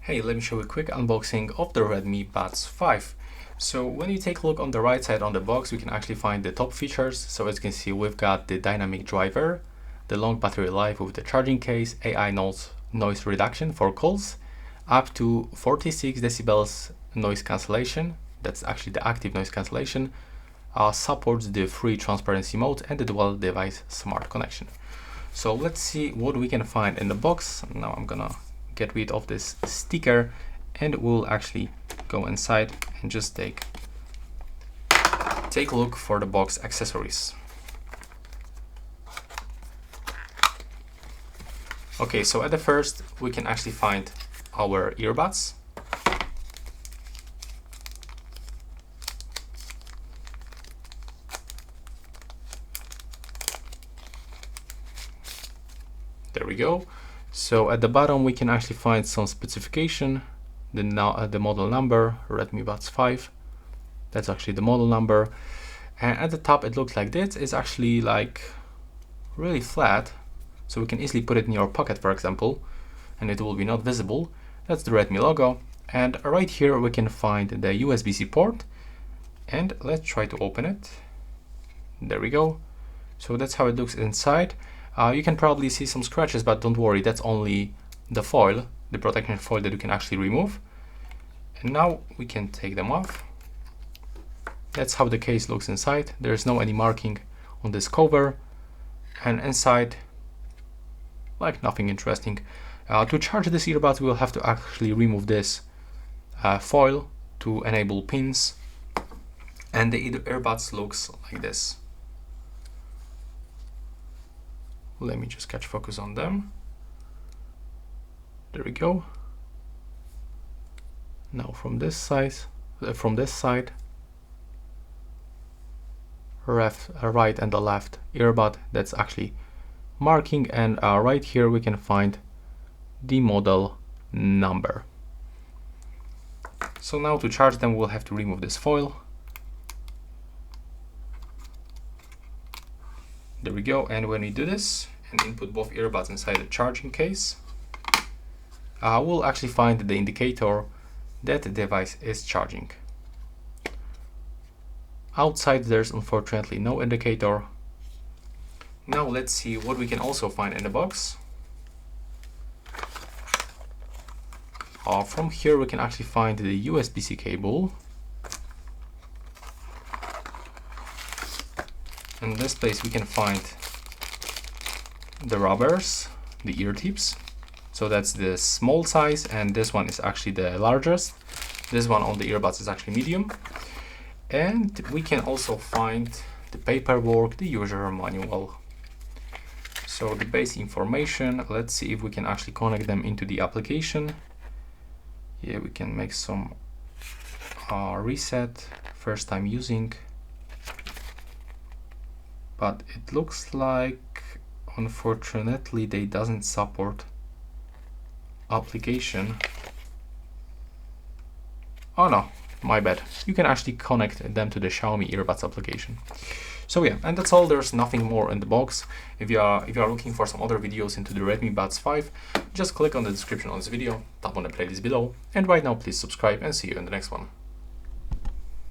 Hey, let me show you a quick unboxing of the Redmi Buds 5. So when you take a look on the right side on the box, we can actually find the top features. So as you can see, we've got the dynamic driver, the long battery life with the charging case, AI noise reduction for calls, up to 46 decibels noise cancellation. That's actually the active noise cancellation. Supports the free transparency mode and the dual device smart connection. So let's see what we can find in the box. Now I'm gonna get rid of this sticker and we'll actually go inside and just take a look for the box accessories. Okay, so at the first we can actually find our earbuds. There we go. So at the bottom we can actually find some specification, the model number, Redmi Buds 5. That's actually the model number. And at the top it looks like this. It's actually like really flat, so we can easily put it in your pocket, for example, and it will be not visible. That's the Redmi logo. And right here we can find the USB-C port. And let's try to open it. There we go. So that's how it looks inside. You can probably see some scratches, but don't worry, that's only the foil, the protection foil that you can actually remove. And now we can take them off. That's how the case looks inside. There's no any marking on this cover. And inside, like nothing interesting. To charge this earbuds, we'll have to actually remove this foil to enable pins. And the earbuds looks like this. Let me just catch focus on them. There we go. Now from this side, right and the left earbud, that's actually marking, and right here we can find the model number. So now to charge them, we'll have to remove this foil. There we go. And when we do this and input both earbuds inside the charging case, we'll actually find the indicator that the device is charging. Outside there's unfortunately no indicator. Now let's see what we can also find in the box. From here we can actually find the USB-C cable. In this place we can find the rubbers, the ear tips. So that's the small size, and this one is actually the largest. This one on the earbuds is actually medium. And we can also find the paperwork, the user manual. So the base information, let's see if we can actually connect them into the application. Yeah, we can make some reset, first time using. But it looks like, unfortunately, they doesn't support application. Oh no, my bad. You can actually connect them to the Xiaomi earbuds application. So yeah, and that's all. There's nothing more in the box. If you are looking for some other videos into the Redmi Buds 5, just click on the description on this video, tap on the playlist below, and right now please subscribe and see you in the next one.